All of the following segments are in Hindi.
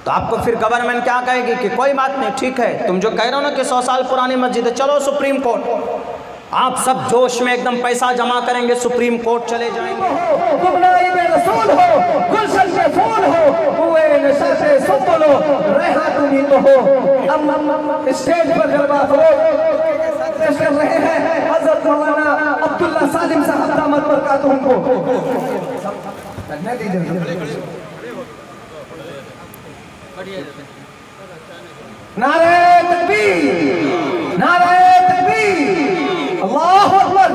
तो आपको फिर गवर्नमेंट क्या कहेगी कि कोई बात नहीं, ठीक है, तुम जो कह रहे हो ना कि 100 साल पुरानी मस्जिद है, चलो सुप्रीम कोर्ट। आप सब जोश में एकदम पैसा जमा करेंगे, सुप्रीम कोर्ट चले जाएंगे। स्टेज पर जलवा कर रहे हैं हज़रत मौलाना अब्दुल्ला सालिम साहब दामत बरकातुहू को। नारे तकबीर, नारे तकबीर, अल्लाहु अकबर।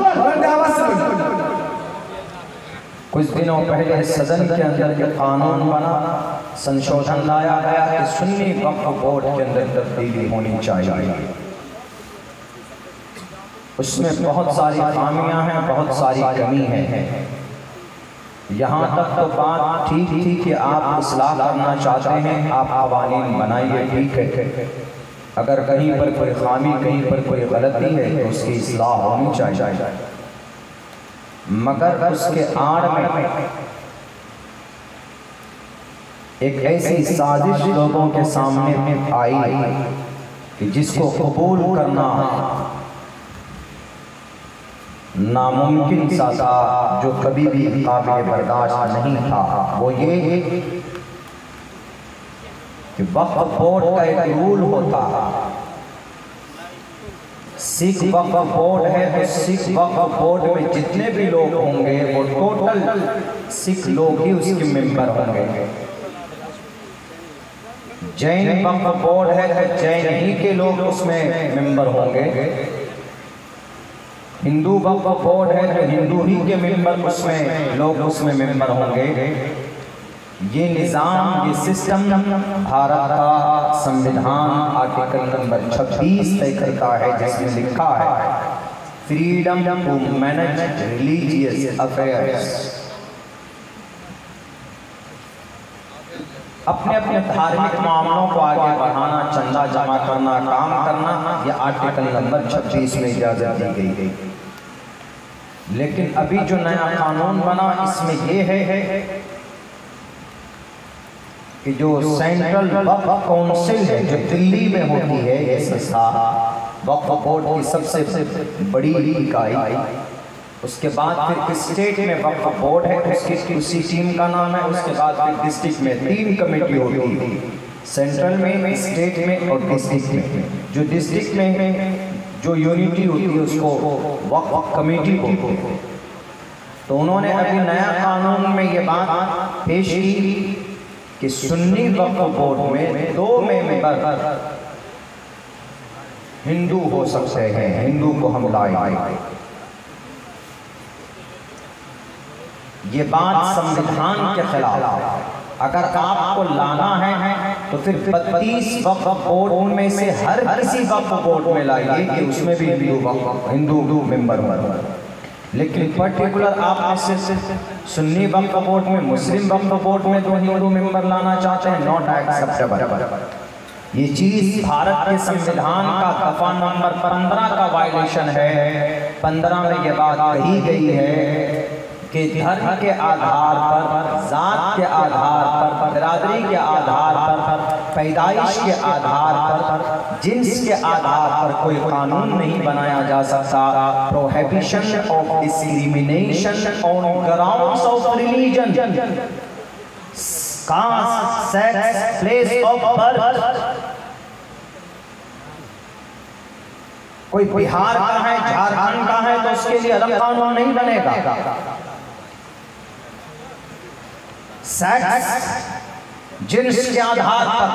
कुछ दिनों पहले सदन के अंदर के कानून बना, संशोधन लाया गया कि सुन्नी वक्फ बोर्ड के अंदर तब्दीली होनी चाहिए। उसमें बहुत सारी खामियां हैं, बहुत सारी कमी है। यहाँ तक तो बात ठीक थी कि आप इस्लाह करना चाहते हैं, आप कानून बनाइए, ठीक है। अगर कहीं पर कोई खामी, कहीं पर कोई गलती है तो उसकी इस्लाह होनी चाहिए। मगर उसके आड़ में एक ऐसी साजिश लोगों के सामने आई कि जिसको कबूल करना नामुमकिन सा था, जो कभी भी काबिल बर्दाश्त नहीं था। वो ये कि वक्फ बोर्ड का एक रूल होता, सिख वक्फ बोर्ड है तो सिख वक्फ बोर्ड में जितने भी लोग होंगे वो टोटल सिख लोग ही उसके मेंबर होंगे। जैन वक्फ बोर्ड है तो जैन ही के लोग उसमें मेंबर होंगे। हिंदू वक्फ बोर्ड है तो हिंदू ही के मेंबर उसमें लोग उसमें मेंबर होंगे। ये निज़ाम, ये सिस्टम भारत का संविधान आर्टिकल नंबर 26 तय करता है, जिसमें लिखा है freedom to manage religious affairs. अपने अपने धार्मिक मामलों को आगे बढ़ाना, चंदा जमा करना, काम करना, यह आर्टिकल नंबर 26 में इजाजत दी गई। लेकिन अभी जो नया कानून बना, इसमें यह है कि जो सेंट्रल वक्फ काउंसिल है, जो दिल्ली में होती है, ये संस्था वक्फ बोर्ड की सबसे बड़ी इकाई, उसके बाद फिर स्टेट में वक्फ बोर्ड है, उसकी उसी टीम का नाम है। उसके बाद फिर डिस्ट्रिक्ट में 3 कमेटी होती है, सेंट्रल में, स्टेट में और डिस्ट्रिक्ट में। जो डिस्ट्रिक्ट में जो यूनिटी होती है उसको वक्फ कमेटी होती है। तो उन्होंने अभी नया कानून में ये बात पेश की कि सुन्नी वक्फ बोर्ड में 2 मेंबर हिंदू हो सकते हैं, हिंदू को हम लाएंगे। ये बात संविधान के खिलाफ है। अगर आपको लाना है तो फिर 32 वक्फ बोर्ड में से हर किसी वक्फ बोर्ड में लाइए कि उसमें भी हिंदू मेंबर हो। लेकिन पर्टिकुलर आप सिर्फ सुन्नी वक्फ बोर्ड में, मुस्लिम वक्फ बोर्ड में 2 हिंदू मेंबर लाना चाहते हैं, नॉट एक्सेप्टेबल। ये चीज भारत के संविधान का दफा नंबर 15 का वायलेशन है। 15 में ये बात कही गई है कि धर्म के आधार पर, जात के आधार पर, बिरादरी के आधार पर, पैदाइश के आधार पर, जिन्स के आधार पर कोई कानून नहीं बनाया जा सकता। Prohibition of discrimination on grounds of religion, caste, sex, place of birth. कोई बिहार का है, झारखंड का है तो उसके लिए अलग कानून नहीं बनेगा। सेक्स, जिन्स के आधार पर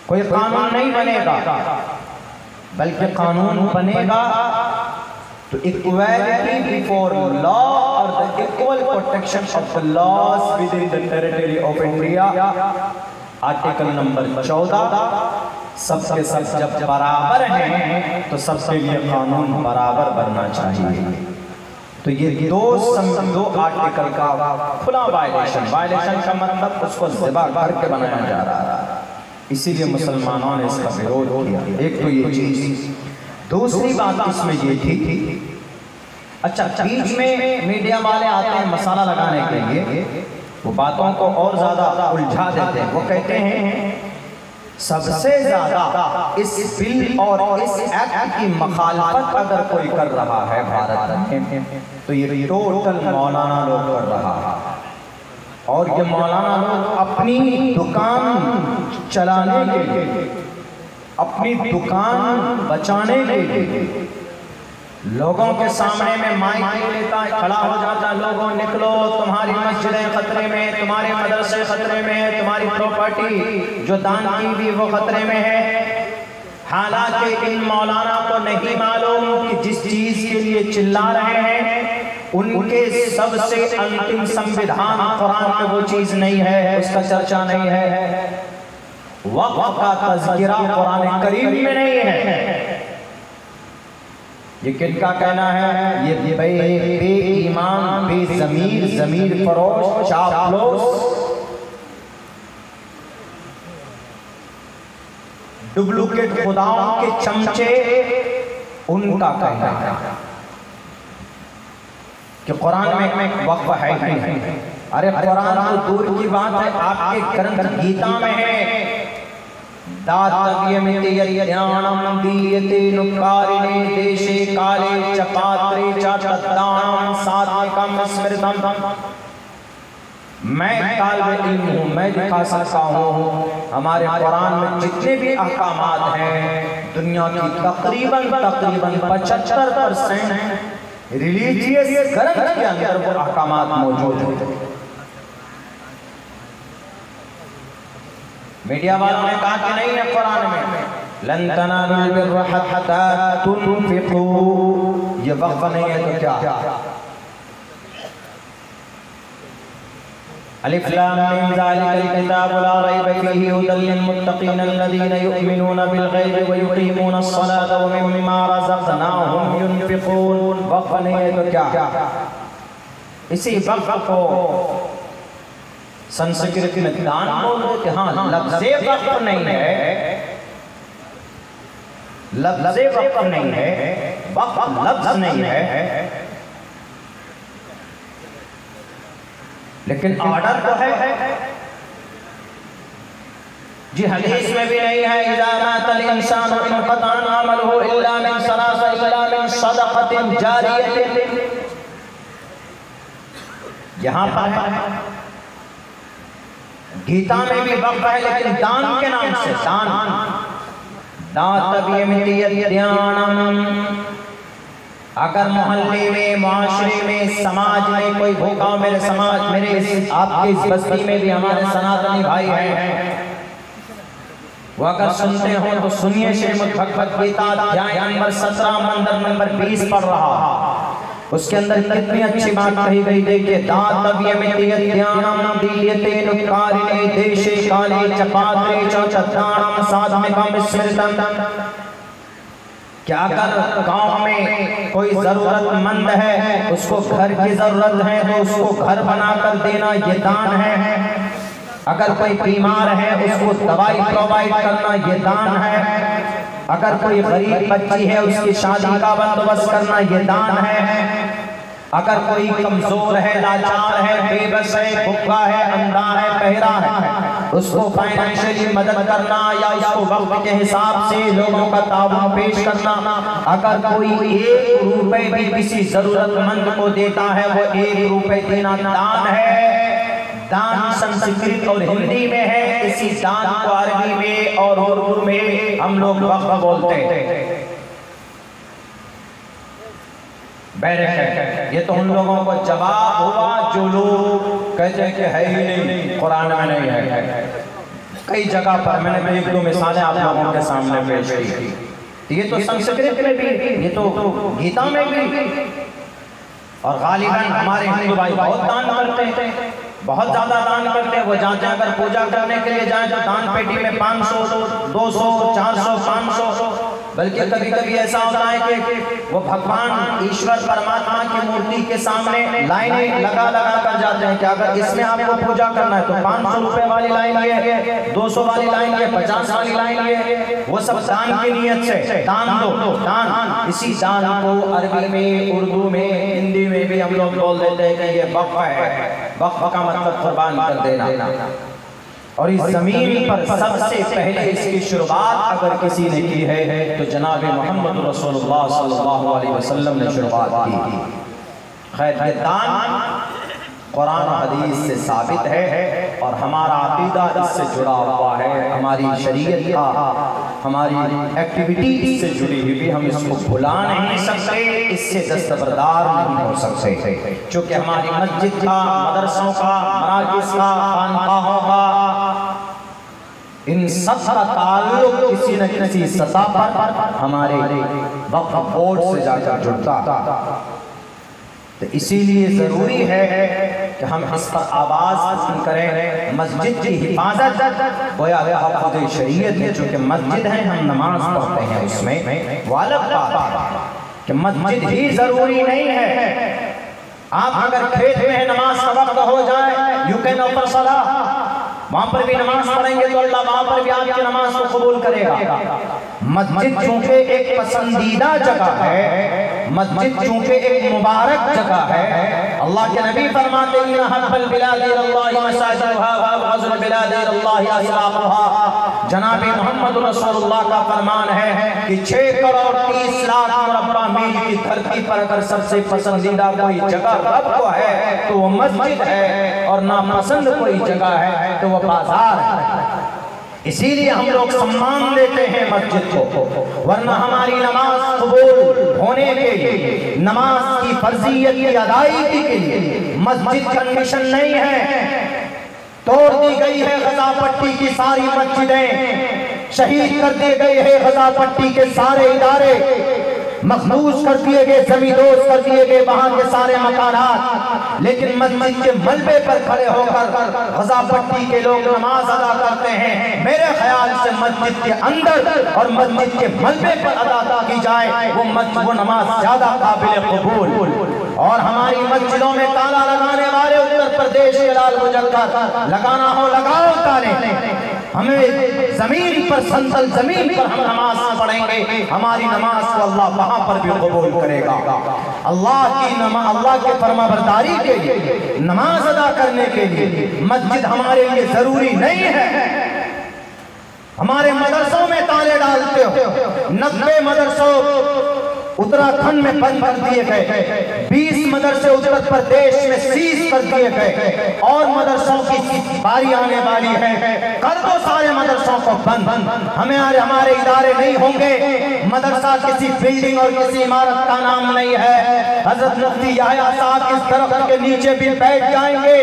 कोई कानून नहीं बनेगा, बल्कि कानून बनेगा तो इक्वालिटी बिफोर लॉ और the equal protection of the laws within the territory of India. Article number 14, सबके सब जब बराबर हैं तो सबके लिए कानून बराबर बनना चाहिए। तो ये दो आर्टिकल का खुला वायलेशन का मतलब उसको ज़िबा करके बनाया जा रहा है। इसीलिए मुसलमानों ने इसका विरोध किया। एक तो ये चीज, दूसरी बात इसमें ये थी, अच्छा बीच में मीडिया वाले आते हैं मसाला लगाने के लिए वो बातों को और ज्यादा उलझा देते हैं। वो कहते हैं सबसे ज्यादा इस बिल और इस एक्ट की मखालफत अगर कोई कर रहा है भारत में तो ये टोटल मौलाना लोग कर रहा है। और ये मौलाना लोग अपनी दुकान चलाने के लिए, अपनी दुकान बचाने के लिए लोगों के सामने में माइक ले लेता है, खड़ा हो जाता है, लोगों निकलो, तुम्हारी मस्जिदें खतरे में, तुम्हारे मदरसे खतरे में है, तुम्हारी प्रॉपर्टी जो दान की हुई वो खतरे में है। हालांकि इन मौलाना को नहीं मालूम कि जिस चीज के लिए चिल्ला रहे हैं उनके सबसे अंतिम संविधान कुरान में वो चीज नहीं है, उसका चर्चा नहीं है, वक़्त का तज़किरा कुरान करीम में नहीं है। ये किनका कहना है? ये बेईमान, बेज़मीर, ज़मीर फरोश, चापलूस, डुप्लीकेट खुदाओं के चमचे, उनका कहना है कि कुरान में वक्फ है ही नहीं। अरे कुरान तो दूर की बात है, आपके ग्रंथ गीता में है दातव्यमित्यज्ञानं दीयते नुकारिणे देशे काले च पात्रे च तद्दानं सात्विकं स्मृतम्। मैं तालिब इल्म हूँ, मैं दिखा सकता हूँ हमारे कुरान में जितने भी अहकामात हैं, दुनिया की तकरीबन 75% रिलीजियस ग्रंथ के अंदर वो अहकामात मौजूद हैं। मीडिया वालों ने कहा कि नहीं है कुरान में लन तनालुल बिर्र हत्ता तुनफिकू, ये वक्फ नहीं है तो क्या? अलिफ लाम मीम ज़ालिकल किताबु ला रैब फीहि हुदल लिल मुत्तक़ीन अल्लज़ीना युमिनूना बिल गैबि व युक़ीमूना अस्सलाता व मिम्मा रज़क़नाहुम युनफ़िक़ून। वक्फ नहीं है तो क्या? इसी वक्फ को संस्कृत में दान बोलते हैं। हाँ, लफ्ज़े वक्फ नहीं है, लफ्ज़े वक्फ नहीं है, वक्फ लफ्ज़ नहीं है, लेकिन ऑर्डर तो है जी। हदीस में भी नहीं है इज़ा मातल इंसानु इनक़ता अमलुहु इल्ला मिन सलासा इल्ला मिन सदक़तिन जारियतिन। यहाँ पर है, गीता में भी वक्फ है लेकिन दान के नाम से, दातव्यमित्यज्ञानं। अगर मोहल्ले में, माशरे में, समाज में कोई भूखा, मेरे समाज, मेरे आपके इस बस्ती में भी हमारे सनातनी भाई हैं, वो अगर सुनते हो तो सुनिए। श्रीमद् भगवद गीता अध्याय नंबर 17 मंत्र नंबर 20 पढ़ रहा, उसके अंदर कितनी अच्छी बात कही गई। देखिए, दातव्यमित्यज्ञानं दीयते नुकारिणे देशे काले च पात्रे च तद्दानं सात्विकं स्मृतम्। क्या अगर गांव में कोई जरूरतमंद है, उसको घर की जरूरत है तो उसको घर बनाकर देना ये दान है। अगर कोई बीमार है उसको दवाई प्रोवाइड करना ये दान है। अगर कोई गरीब बच्ची है उसकी शादी का बंदोबस्त करना ये दान है। अगर कोई कमजोर है, लाचार है, बेबस है, भूखा है, अंधा है, बहरा है, उसको फाइनेंशियली मदद करना या उसको वक्त के हिसाब से लोगों का ताउन पेश करना। अगर कोई 1 रुपए भी किसी जरूरतमंद को देता है, वो 1 रुपए देना दान है। दान संस्कृत और हिंदी में है, इसी दान को अरबी में और उर्दू में हम लोग वक्फ बोलते हैं। ये तो उन लोगों को जवाब हुआ जो लोग कहते हैं कि है ही नहीं, कुरान में नहीं है। कई जगह पर मैंने तो 1-2 मिसालें आप लोगों के सामने पेश की। ये तो संस्कृत में भी, ये तो गीता में भी, और गालिबन हमारे हिंदू भाई बहुत दान करते हैं, बहुत ज्यादा दान करते हैं। वो जाते हैं, अगर पूजा करने के लिए जाए तो दान पेटी में 500, 200, 400, 500, बल्कि कभी कभी ऐसा होता है कि वो भगवान ईश्वर परमात्मा की मूर्ति के सामने लाइनें लगा कर जाते हैं कि अगर इसमें आपको पूजा करना है तो 500 रुपए वाली लाइन ये, 200 वाली लाइन ये, 50 वाली लाइन ये। वो सब दान की नीयत से दान दो, दान। इसी दान को अरबी में, उर्दू में, हिंदी में भी हम लोग बोल देते हैं कि ये वक्फ है। वक्फ का मतलब कुर्बान कर देना। और इस जमीन पर सबसे पहले इसकी शुरुआत अगर किसी ने की है तो जनाब मोहम्मद रसूलुल्लाह सल्लल्लाहु अलैहि वसल्लम ने शुरुआत की। खैर, ये दान कुरान हदीस से साबित है और हमारा अकीदा इससे जुड़ा हुआ है, हमारी शरीयत का, हमारी एक्टिविटी इससे जुड़ी हुई, हम इसको भुला नहीं सकते, इससे दस्तबरदार नहीं हो सकते। चूँकि हमारी मस्जिद का, मदरसों का, मराकिज़ का, खानकाहों का, इन सब का ताल्लुक किसी न किसी सतह पर हमारे वक्फ बोर्ड से जाकर जुड़ता। तो इसीलिए ज़रूरी है कि हम इस पर आवाज़ बुलंद करें। मस्जिद की हिफाजत गोया हक़ शरीयत है, चूँकि मस्जिद है, हम नमाज पढ़ते हैं उसमें। वो अलग बात है कि मस्जिद ही ज़रूरी नहीं है। आप अगर खेत में है, नमाज का वक्त हो जाए, यू कैन ऑफर सलाह, वहाँ पर भी नमाज पढ़ेंगे तो अल्लाह वहाँ पर भी आपकी नमाज को कबूल करेगा। मस्जिद चूँकि एक पसंदीदा जगह है, मस्जिद चूँकि एक मुबारक जगह है, अल्लाह के नबी फरमाते हैं हब्बल बिलादि अल्लाह मसाजिदुहा व अज़ल बिलादि अल्लाह असलामुहा। जनाब मोहम्मद रसूलुल्लाह का फरमान है कि 6 करोड़ 30 लाख मुरब्बा मील की धरती पर अगर सबसे पसंदीदा कोई जगह रब को है तो वो मस्जिद है, और नापसंद कोई जगह है तो वो बाजार है। इसीलिए हम लोग सम्मान देते हैं मस्जिद को, वरना हमारी नमाज कबूल होने के लिए, नमाज की फर्जियत की अदायगी के लिए मस्जिद कंडीशन नहीं है। तोड़ दी गई है गजा पट्टी की सारी मस्जिदें, शहीद कर दिए गए हैं गजा पट्टी के सारे इदारे, मखदूस कर दिए गए, जमींदोज कर दिए गए वहां के सारे मकानात। लेकिन मस्जिद के मलबे पर खड़े होकर गजा पट्टी के लोग नमाज अदा करते हैं। मेरे ख्याल से मस्जिद के अंदर और मस्जिद के मलबे पर अदा की जाए वो नमाज ज्यादा काबिल कबूल। और हमारी मस्जिदों में ताला लगाने वाले उत्तर प्रदेश के लाल मुजक्कर, लगाना हो लगाओ ताले, हमें जमीन पर, संतल जमीन पर हम नमाज पढ़ेंगे, हमारी नमाज को अल्लाह वहां पर भी कबूल करेगा। अल्लाह की नमाज, अल्लाह के फरमाबरदारी के लिए, नमाज अदा करने के लिए मस्जिद हमारे लिए जरूरी नहीं है। हमारे मदरसों में ताले डालते हो, 90 मदरसों उत्तराखंड में बंद कर दिए गए, 20 मदरसे उत्तर प्रदेश में सीज कर दिए गए, और मदरसों की बारी आने वाली है, कर दो सारे मदरसों को बंद। हमारे इदारे नहीं होंगे। मदरसा किसी बिल्डिंग और किसी इमारत का नाम नहीं है। हजरत मुफ्ती याह्या साहब इस दरख्त के नीचे भी बैठ जाएंगे,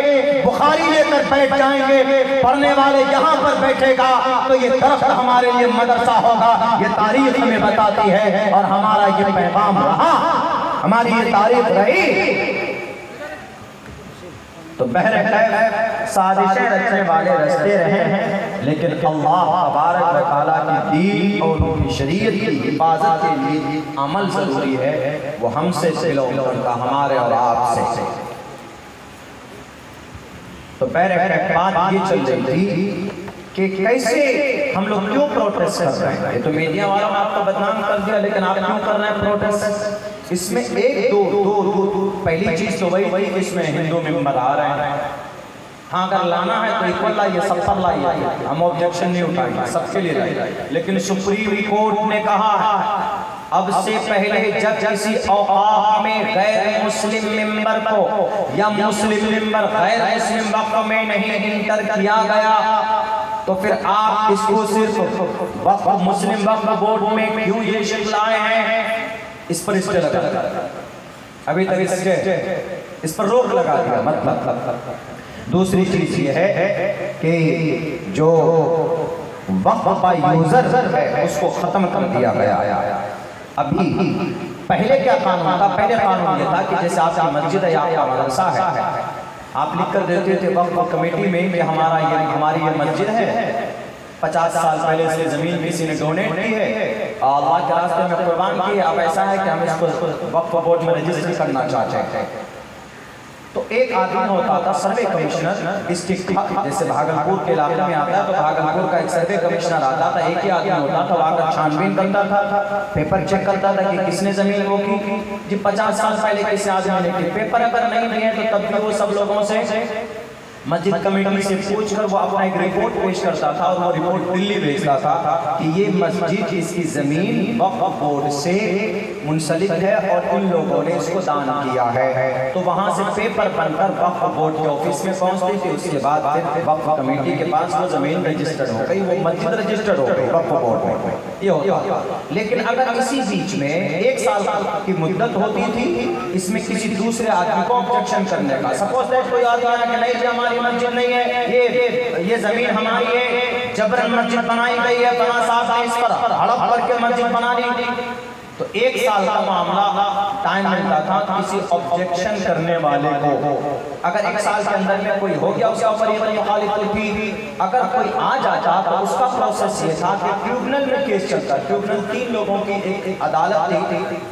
बुखारी लेकर बैठ जाएंगे, पढ़ने वाले यहाँ पर बैठेगा तो ये दरख्त हमारे लिए मदरसा होगा। ये तारीख हमें बताती है और हमारा ये पैगाम रहा, हमारी ये तारीख रही। तो बहरकैफ साजिशें रचने वाले रचते रहे हैं, लेकिन अल्लाह तबारक व तआला की दीन और उनकी शरीयत की हिफाजत के लिए अमल ज़रूरी है। वो हमसे बिलोंग करता, हमारे और आपसे। तो बहरकैफ बात ये चल रही थी कि कैसे हम लोग क्यों प्रोटेस्ट कर रहे हैं। ये तो मीडिया वालों ने आपको बदनाम कर दिया, लेकिन आप क्यों कर रहे हैं प्रोटेस्ट? इसमें एक दो पहली चीज तो वही इसमें हिंदू मेंबर आ रहे हैं। हाँ, अगर लाना है तो इक्वल लाइए, सब पर लाइए, हम ऑब्जेक्शन नहीं उठाएंगे, सबके लिए लाइए। लेकिन सुप्रीम कोर्ट ने कहा अब से पहले जब किसी औकाफ में गैर मुस्लिम मेंबर को या मुस्लिम मेंबर गैर मुस्लिम वक्फ में नहीं इंटर किया गया तो फिर आप इसको सिर्फ वक्फ मुस्लिम वक्फ बोर्ड में क्यों ये शिफ्ट लाए हैं? इस पर स्टे लगा, अभी तक इस पर रोक लगा दिया। मतलब दूसरी चीज ये है कि जो वक्फ बाय यूजर है उसको खत्म कर दिया गया। अभी पहले क्या कानून था? पहले कानून ये था कि जैसे आपकी मस्जिद है, आपका मदरसा है, आप लिख कर देते थे वक्फ कमेटी में कि हमारी ये मस्जिद है, 50 साल पहले से जमीन किसी ने डोनेट की है, अल्लाह के रास्ते में कुर्बान की है, अब ऐसा है कि हम इसको वक्फ बोर्ड में रजिस्टर करना चाहते हैं। तो एक आदमी होता था सर्वे कमिश्नर डिस्ट्रिक्ट, जैसे भागलपुर के इलाके में आता है तो भागलपुर का एक सर्वे कमिश्नर आता था, एक ही आदमी होता था, आकर छानबीन करता था, पेपर चेक करता था कि किसने जमीन वो की जी 50 साल पहले किसी आदमी ने की। पेपर अगर नहीं दिए तो तब भी वो सब लोगों से मस्जिद कमेटी से पूछकर वो अपना एक रिपोर्ट पेश करता था और वो रिपोर्ट दिल्ली भेजता था कि ये मस्जिद इसकी जमीन वक्फ बोर्ड से मुंसलिक है और इन लोगों ने इसको दान किया है। तो वहां से पेपर बनकर वक्फ बोर्ड के ऑफिस में पहुंचती थी, उसके बाद फिर वक्फ कमेटी के पास वो जमीन रजिस्टर्ड हो गई, वो मस्जिद रजिस्टर्ड हो गई वक्फ बोर्ड में, ये होता। लेकिन अगर इसी बीच में 1 साल की मुद्दत होती थी, इसमें किसी दूसरे आदमी को ऑब्जेक्शन करने का, सपोज दैट कोई आदमी आया कि नहीं हमारी मस्जिद नहीं है, ये जमीन हमारी है, जबरन मस्जिद बनाई गई है, फलां साहब ने इस पर हड़प करके मस्जिद बना दी, तो 1 साल का मामला टाइम मिलता था किसी ऑब्जेक्शन करने वाले को। अगर 1 साल के अंदर में कोई हो गया उसका ऊपर ये मुखालिफ थी, अगर कोई आ जाता तो उसका प्रोसेस ये था कि ट्रिब्यूनल में केस चलता। ट्रिब्यूनल 3 लोगों की एक अदालत थी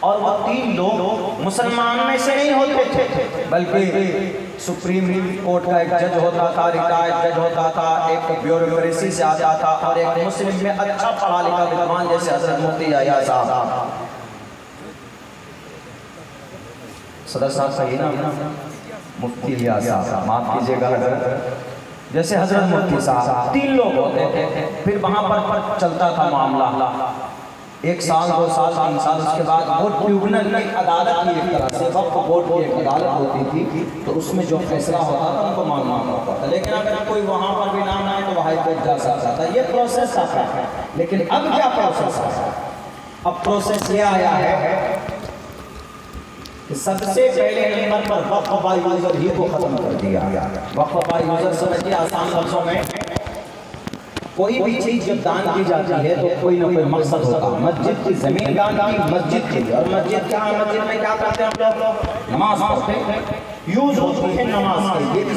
और वो 3 लोग मुसलमान में से नहीं होते थे, बल्कि सुप्रीम कोर्ट का एक जज होता था, रिटायर्ड जज होता था, एक ब्यूरोक्रेसी से आता था और एक मुस्लिम में अच्छा पढ़ा लिखा विद्वान जैसे हजरत मुफ्ती याह्या साहब, सदर साहब सही ना, मुफ्ती याह्या साहब माफ कीजिएगा, जैसे हजरत मुफ्ती साहब, 3 लोग होते थे। फिर वहां पर चलता था मामला 1 साल 2 साल 3 साल, उसके बाद वो ट्रिब्यूनल की अदालत की एक तरह से वक्फ बोर्ड की एक अदालत होती थी, तो उसमें जो फैसला होता था उनको मानना होता था। लेकिन अगर कोई वहाँ पर भी नाम आए तो वो हाई कोर्ट जा सकता था, ये प्रोसेस था। लेकिन अब क्या प्रोसेस है? अब प्रोसेस ये आया है कि सबसे पहले नंबर पर वक्फ बाय यूजर ही को खत्म कर दिया गया। वक्फ बाय यूजर समझिए आसान लफ्जों में, कोई भी चीज जब दान की जाती है तो कोई ना कोई मकसद होता है। मस्जिद की जमीन दान की मस्जिद के लिए, और मस्जिद क्या, मस्जिद में क्या करते हैं हम लोग? नमाज पढ़ते हैं, यूज होती है नमाज के लिए,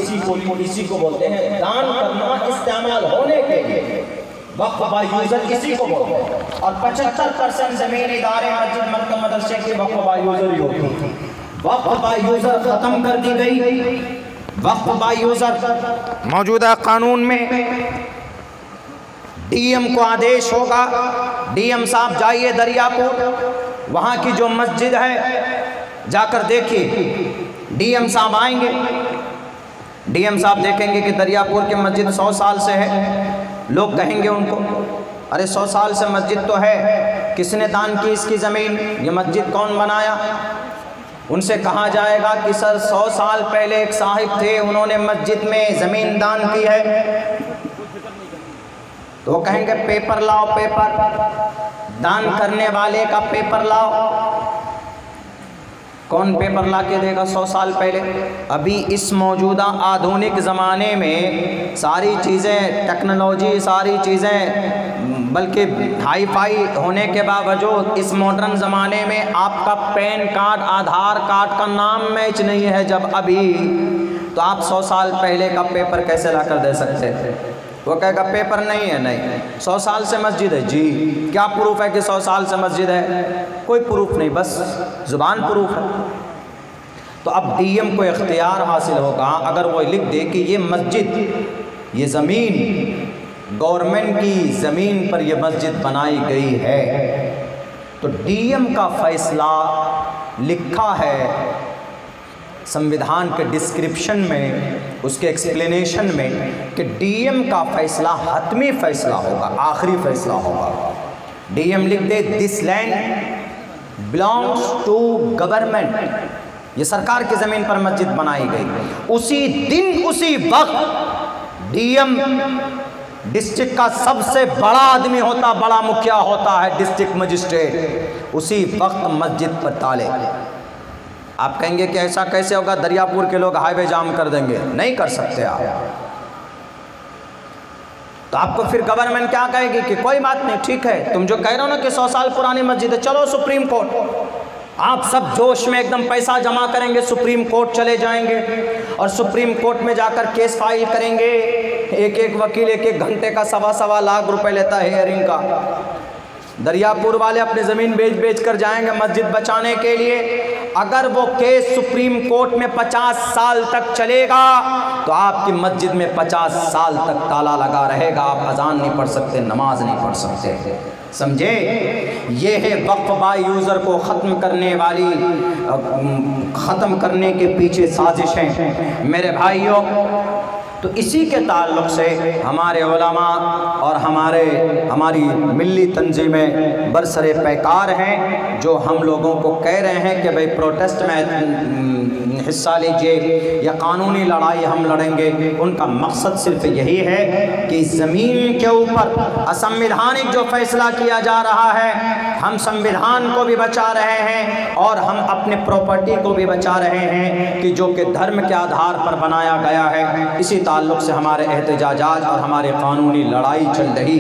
इसी को बोलते हैं दान करना, इस्तेमाल होने के लिए वक्फ बाय यूजर इसी को बोलते हैं। और 75% जमीन इदारे मस्जिद मरकज मदरसे के वक्फ बाय यूजर ही होती है। वक्फ बाय यूजर खत्म कर दी गई। वक्फ बाय यूजर मौजूदा कानून में डीएम को आदेश होगा, डीएम साहब जाइए दरियापुर, वहाँ की जो मस्जिद है जाकर देखिए। डीएम साहब आएंगे, डीएम साहब देखेंगे कि दरियापुर की मस्जिद 100 साल से है। लोग कहेंगे उनको, अरे 100 साल से मस्जिद तो है, किसने दान की इसकी ज़मीन, ये मस्जिद कौन बनाया? उनसे कहा जाएगा कि सर 100 साल पहले एक साहिब थे, उन्होंने मस्जिद में ज़मीन दान की है। तो वो कहेंगे पेपर लाओ, पेपर, दान करने वाले का पेपर लाओ। कौन पेपर ला के देगा 100 साल पहले? अभी इस मौजूदा आधुनिक ज़माने में सारी चीज़ें, टेक्नोलॉजी, सारी चीज़ें बल्कि हाई फाई होने के बावजूद इस मॉडर्न ज़माने में आपका पैन कार्ड, आधार कार्ड का नाम मैच नहीं है जब अभी, तो आप 100 साल पहले का पेपर कैसे ला कर दे सकते थे? वो कहेगा पेपर नहीं है। नहीं, 100 साल से मस्जिद है जी, क्या प्रूफ है कि 100 साल से मस्जिद है? कोई प्रूफ नहीं, बस ज़ुबान प्रूफ है। तो अब डीएम को इख्तियार हासिल होगा, अगर वो लिख दे कि ये मस्जिद, ये ज़मीन गवर्नमेंट की ज़मीन पर ये मस्जिद बनाई गई है, तो डीएम का फैसला लिखा है संविधान के डिस्क्रिप्शन में, उसके एक्सप्लेनेशन में, कि डीएम का फैसला हतमी फैसला होगा, आखिरी फैसला होगा। डीएम लिख दे this land belongs to government, ये सरकार की ज़मीन पर मस्जिद बनाई गई। उसी दिन उसी वक्त डीएम डिस्ट्रिक्ट का सबसे बड़ा आदमी होता, बड़ा मुखिया होता है डिस्ट्रिक्ट मजिस्ट्रेट, उसी वक्त मस्जिद पर ताले। आप कहेंगे कि ऐसा कैसे होगा, दरियापुर के लोग हाईवे जाम कर देंगे? नहीं कर सकते आप। तो आपको फिर गवर्नमेंट क्या कहेगी कि कोई बात नहीं, ठीक है, तुम जो कह रहे हो ना कि 100 साल पुरानी मस्जिद है, चलो सुप्रीम कोर्ट। आप सब जोश में एकदम पैसा जमा करेंगे, सुप्रीम कोर्ट चले जाएंगे और सुप्रीम कोर्ट में जाकर केस फाइल करेंगे। एक एक वकील 1-1 घंटे का 1.25 लाख रुपए लेता है हियरिंग का। दरियापुर वाले अपनी ज़मीन बेच बेच कर जाएंगे मस्जिद बचाने के लिए। अगर वो केस सुप्रीम कोर्ट में 50 साल तक चलेगा तो आपकी मस्जिद में 50 साल तक ताला लगा रहेगा, आप अजान नहीं पढ़ सकते, नमाज नहीं पढ़ सकते। समझे? ये है वक्फ बाय यूज़र को ख़त्म करने वाली, ख़त्म करने के पीछे साजिशें मेरे भाइयों। तो इसी के ताल्लुक़ से हमारे उलमा और हमारी मिली तंजीमें बरसरे पैकार हैं, जो हम लोगों को कह रहे हैं कि भाई प्रोटेस्ट में हिस्सा लीजिए या कानूनी लड़ाई हम लड़ेंगे। उनका मकसद सिर्फ यही है कि ज़मीन के ऊपर असंवैधानिक जो फैसला किया जा रहा है, हम संविधान को भी बचा रहे हैं और हम अपने प्रॉपर्टी को भी बचा रहे हैं कि जो कि धर्म के आधार पर बनाया गया है। इसी ताल्लुक़ से हमारे एहतजाजात और हमारे कानूनी लड़ाई चल रही।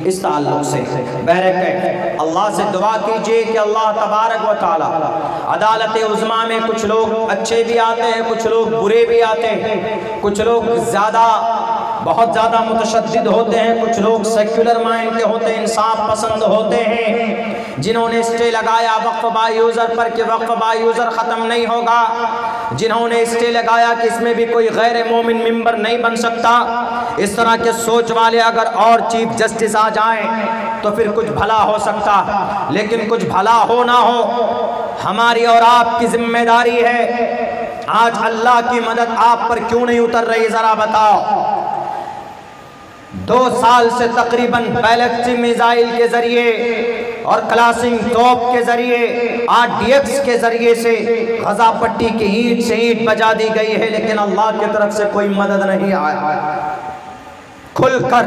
इस ताल्लुक़ से बहरकत अल्लाह से दुआ कीजिए कि अल्लाह तबारक व तआला अदालत उज़्मा में कुछ लोग अच्छे भी आते हैं, कुछ लोग बुरे भी आते हैं, कुछ लोग बहुत ज़्यादा मुतशद्दिद होते हैं, कुछ लोग सेक्युलर माइंड के होते हैं, इंसाफ पसंद होते हैं। जिन्होंने स्टे लगाया वक्फ बाय यूज़र पर कि वक्फ बाय यूज़र ख़त्म नहीं होगा, जिन्होंने स्टे लगाया कि इसमें भी कोई गैर मोमिन मेंबर नहीं बन सकता, इस तरह के सोच वाले अगर और चीफ जस्टिस आ जाएं तो फिर कुछ भला हो सकता। लेकिन कुछ भला हो ना हो, हमारी और आपकी जिम्मेदारी है। आज अल्लाह की मदद आप पर क्यों नहीं उतर रही, ज़रा बताओ। 2 साल से तकरीबन बैलिस्टिक मिसाइल के ज़रिए और क्लासिंग तोप के ज़रिए RDX के ज़रिए से गज़ा पट्टी की ईंट से ईंट बजा दी गई है, लेकिन अल्लाह की तरफ से कोई मदद नहीं आया। खुलकर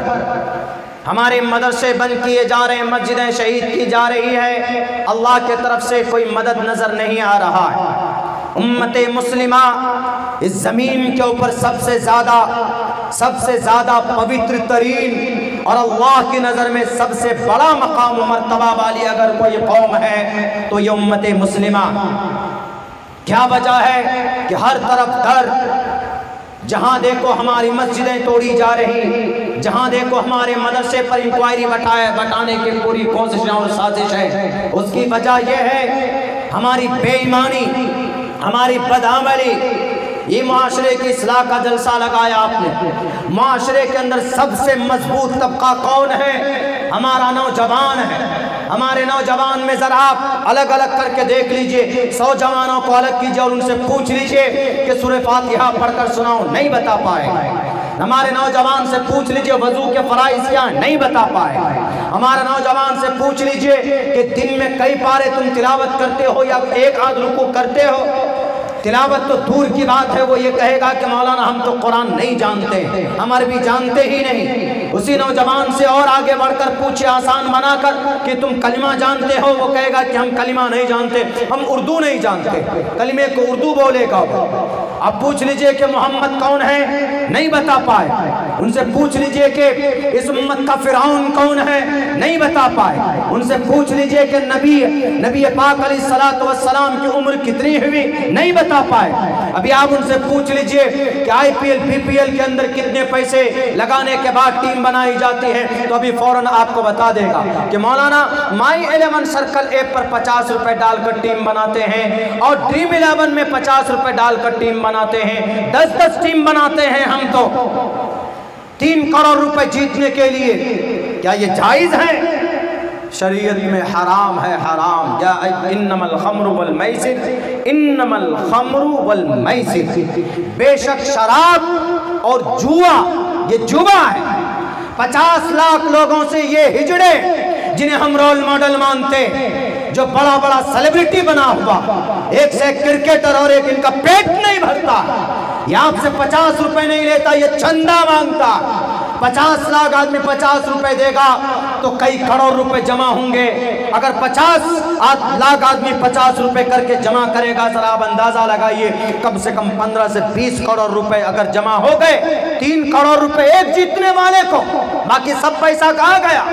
हमारे मदरसे बंद किए जा रहे हैं, मस्जिदें शहीद की जा रही है, अल्लाह के तरफ से कोई मदद नज़र नहीं आ रहा है। उम्मते मुस्लिमा इस ज़मीन के ऊपर सबसे ज़्यादा पवित्र तरीन और अल्लाह की नज़र में सबसे बड़ा मकाम मर्तबा वाली अगर कोई कौम है तो ये उम्मते मुस्लिमा। क्या वजह है कि हर तरफ दर, जहाँ देखो हमारी मस्जिदें तोड़ी जा रही, जहाँ देखो हमारे मदरसे पर इंक्वायरी बटाने की पूरी कोशिश और साजिश है। उसकी वजह यह है हमारी बेईमानी, हमारी बदअमली। ये माशरे की इस्लाह का जलसा लगाया आपने। माशरे के अंदर सबसे मजबूत तबका कौन है? हमारा नौजवान है। हमारे नौजवान में ज़रा आप अलग अलग करके देख लीजिए, 100 जवानों को अलग कीजिए और उनसे पूछ लीजिए कि सूरह फातिहा पढ़कर सुनाओ, नहीं बता पाए। हमारे नौजवान से पूछ लीजिए वजू के फराइज़ क्या, नहीं बता पाए। हमारे नौजवान से पूछ लीजिए कि दिन में कई पारे तुम तिलावत करते हो या एक आध रुकू करते हो। तिलावत तो दूर की बात है, वो ये कहेगा कि मौलाना हम तो कुरान नहीं जानते, हम अरबी जानते ही नहीं। उसी नौजवान से और आगे बढ़कर पूछे आसान बनाकर कि तुम कलिमा जानते हो, वो कहेगा कि हम कलिमा नहीं जानते, हम उर्दू नहीं जानते, कलिमे को उर्दू बोलेगा। अब पूछ लीजिए कि मोहम्मद कौन है, नहीं बता पाए। उनसे पूछ लीजिए कि इस उम्मत का फिरौन कौन है, नहीं बता पाए। उनसे पूछ लीजिए कि नबी पाक अलैहिस्सलातु वस्सलाम की उम्र कितनी हुई, नहीं बता पाए। अभी आप उनसे पूछ लीजिए कि IPL BPL के अंदर कितने पैसे लगाने के बाद टीम बनाई जाती है, तो अभी फौरन आपको बता देगा कि मौलाना My11 सर्कल ऐप पर 50 रुपए डालकर टीम बनाते हैं और ड्रीम 11 में 50 रुपए डालकर टीम बनाते हैं। 10-10 टीम बनाते हैं हम तो 3 करोड़ रुपए जीतने के लिए। क्या ये जायज़ है? शरीयत में हराम है, हराम। या इन्नमल खम्रु वल मैसिर, इन्नमल खम्रु वल मैसिर। बेशक शराब और जुआ ये जुआ है। 50 लाख लोगों से ये हिजड़े जिन्हें हम रोल मॉडल मानते, जो बड़ा बड़ा सेलिब्रिटी बना हुआ, एक से क्रिकेटर और एक इनका पेट नहीं भरता, ये आपसे 50 रुपए नहीं लेता, ये चंदा मांगता। 50 लाख आदमी 50 रुपए देगा तो कई करोड़ रुपए जमा होंगे। अगर 50 लाख आदमी 50 रुपए करके जमा करेगा, जरा आप अंदाजा लगाइए, कम से कम 15 से 20 करोड़ रुपए अगर जमा हो गए, 3 करोड़ रुपए एक जीतने वाले को, बाकी सब पैसा कहाँ गया?